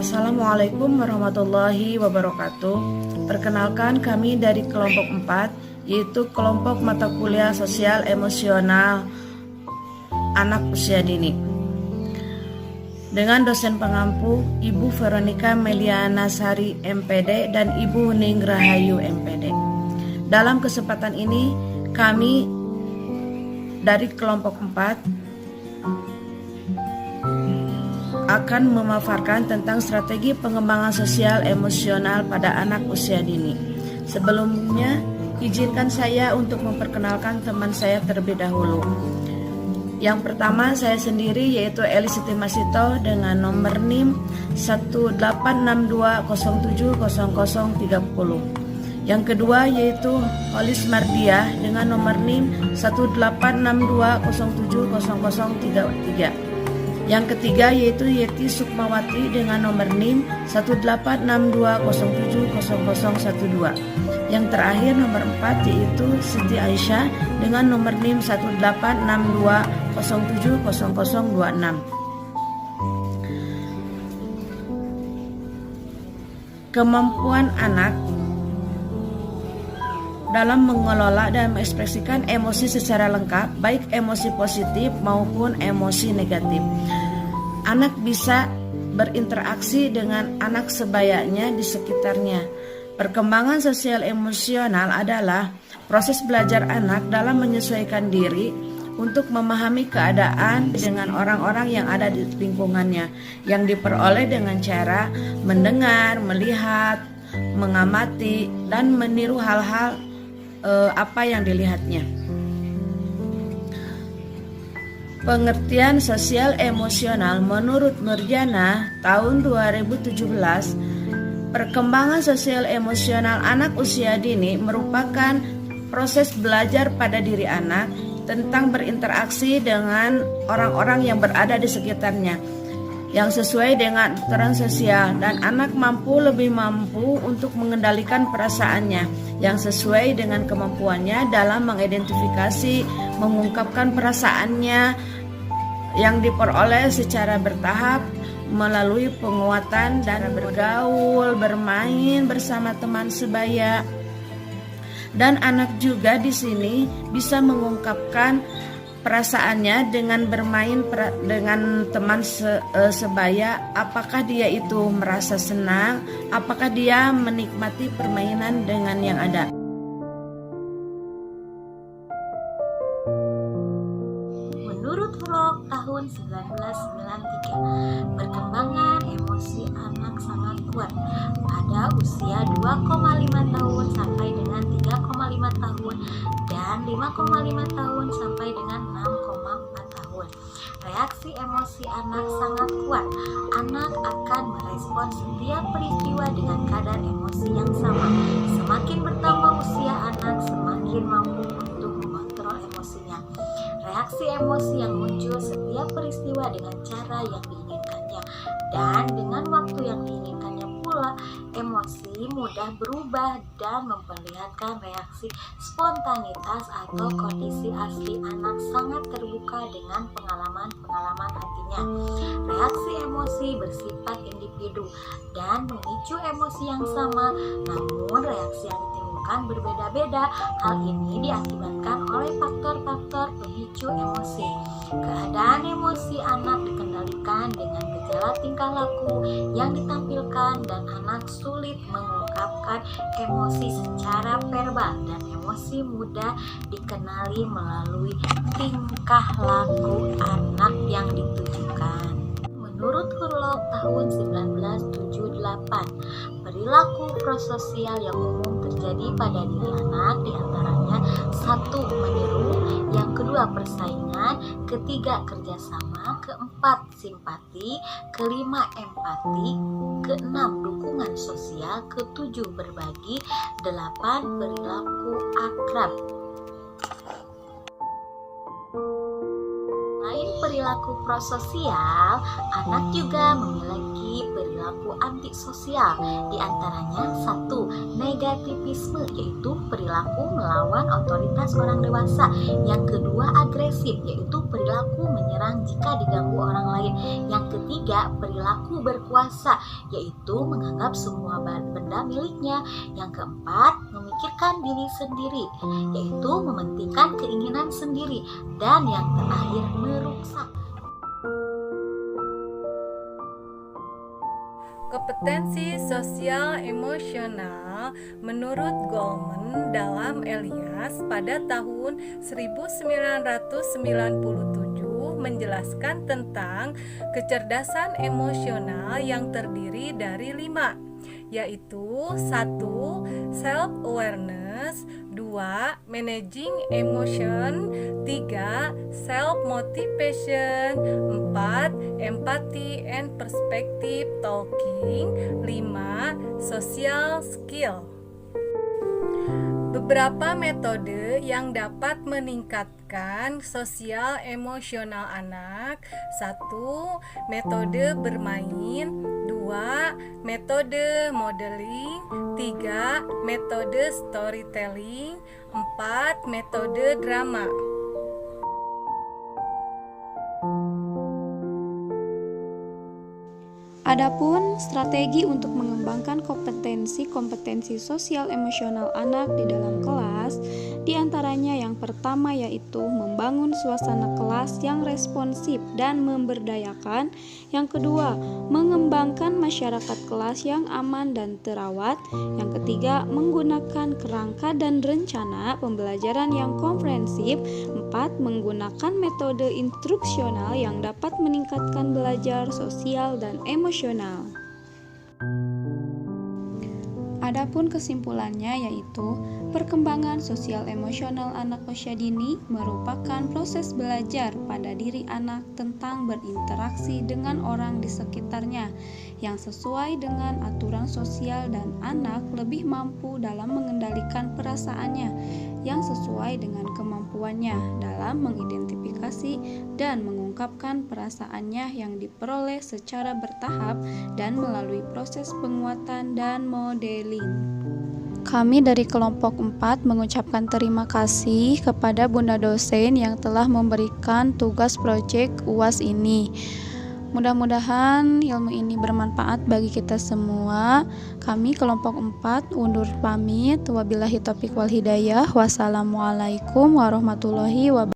Assalamualaikum warahmatullahi wabarakatuh. Perkenalkan, kami dari kelompok 4, yaitu kelompok mata kuliah sosial emosional anak usia dini, dengan dosen pengampu Ibu Veronica Meliana Sari MPD dan Ibu Ning Rahayu MPD. Dalam kesempatan ini kami dari kelompok 4 akan memaparkan tentang strategi pengembangan sosial emosional pada anak usia dini. Sebelumnya, izinkan saya untuk memperkenalkan teman saya terlebih dahulu. Yang pertama, saya sendiri, yaitu Eli Siti Masito dengan nomor NIM 18620700030. Yang kedua yaitu Holis Mardiah dengan nomor NIM 18620700033. Yang ketiga yaitu Yeti Sukmawati dengan nomor NIM 18620700012. Yang terakhir nomor 4 yaitu Siti Aisyah dengan nomor NIM 18620700026. Kemampuan anak dalam mengelola dan mengekspresikan emosi secara lengkap, baik emosi positif maupun emosi negatif. Anak bisa berinteraksi dengan anak sebayanya di sekitarnya. Perkembangan sosial emosional adalah proses belajar anak dalam menyesuaikan diri untuk memahami keadaan dengan orang-orang yang ada di lingkungannya, yang diperoleh dengan cara mendengar, melihat, mengamati, dan meniru hal-hal apa yang dilihatnya. Pengertian sosial emosional menurut Nurjana tahun 2017, perkembangan sosial emosional anak usia dini merupakan proses belajar pada diri anak tentang berinteraksi dengan orang-orang yang berada di sekitarnya, yang sesuai dengan aturan sosial, dan anak lebih mampu untuk mengendalikan perasaannya yang sesuai dengan kemampuannya dalam mengidentifikasi, mengungkapkan perasaannya yang diperoleh secara bertahap melalui penguatan dan bergaul, bermain bersama teman sebaya. Dan anak juga di sini bisa mengungkapkan perasaannya dengan bermain dengan teman sebaya. Apakah dia itu merasa senang, apakah dia menikmati permainan dengan yang ada. Menurut Hulok tahun 1993, perkembangan emosi anak sangat kuat pada usia 2,5 tahun sampai dengan 3,5 tahun dan 5,5 tahun sampai dengan 6,4 tahun. Reaksi emosi anak sangat kuat. Anak akan merespon setiap peristiwa dengan kadar emosi yang sama. Semakin bertambah usia anak, semakin mampu untuk mengontrol emosinya. Reaksi emosi yang muncul setiap peristiwa dengan cara yang diinginkannya dan dengan waktu yang diinginkannya pula. Emosi mudah berubah dan memperlihatkan reaksi spontanitas atau kondisi asli anak sangat terbuka dengan pengalaman-pengalaman hatinya. Reaksi emosi bersifat individu dan memicu emosi yang sama, namun reaksi yang ditimbulkan berbeda-beda. Hal ini diakibatkan oleh faktor-faktor pemicu emosi. Keadaan emosi anak dikendalikan dengan gejala tingkah laku yang ditampilkan, dan anak sulit mengungkapkan emosi secara verbal, dan emosi mudah dikenali melalui tingkah laku anak yang ditujukan. Menurut Hurlok tahun 1978, perilaku prososial yang umum terjadi pada diri anak diantaranya 1. Meniru, yang kedua persaingan, ketiga kerjasama, keempat simpati, kelima empati, keenam dukungan sosial, ketujuh berbagi, 8 perilaku akrab. Lain perilaku perilaku prososial, anak juga memiliki perilaku antisosial. Di antaranya 1. Negativisme, yaitu perilaku melawan otoritas orang dewasa. Yang kedua, agresif, yaitu perilaku menyerang jika diganggu orang lain. Yang ketiga, perilaku berkuasa, yaitu menganggap semua benda miliknya. Yang keempat, memikirkan diri sendiri, yaitu mementingkan keinginan sendiri. Dan yang terakhir, merusak. Kompetensi sosial emosional menurut Goleman dalam Elias pada tahun 1997 menjelaskan tentang kecerdasan emosional yang terdiri dari 5, yaitu 1. Self-awareness, 2. Managing emotion, 3. Self-motivation, 4. Empathy and perspective talking, 5. Social skill. Beberapa metode yang dapat meningkatkan sosial emosional anak. 1. Metode bermain, 2. Metode modeling, 3. Metode storytelling, 4. Metode drama. Adapun strategi untuk mengembangkan kompetensi sosial emosional anak di dalam kelas, diantaranya yang pertama yaitu membangun suasana kelas yang responsif dan memberdayakan. Yang kedua, mengembangkan masyarakat kelas yang aman dan terawat. Yang ketiga, menggunakan kerangka dan rencana pembelajaran yang komprehensif. 4. Menggunakan metode instruksional yang dapat meningkatkan belajar sosial dan emosional. Adapun kesimpulannya yaitu perkembangan sosial emosional anak usia dini merupakan proses belajar pada diri anak tentang berinteraksi dengan orang di sekitarnya yang sesuai dengan aturan sosial, dan anak lebih mampu dalam mengendalikan perasaannya yang sesuai dengan kemampuannya dalam mengidentifikasi dan mengungkapkan perasaannya yang diperoleh secara bertahap dan melalui proses penguatan dan modeling. Kami dari kelompok 4 mengucapkan terima kasih kepada Bunda dosen yang telah memberikan tugas proyek UAS ini. Mudah-mudahan ilmu ini bermanfaat bagi kita semua. Kami kelompok 4 undur pamit. Wabillahi taufiq wal hidayah. Wassalamualaikum warahmatullahi wabarakatuh.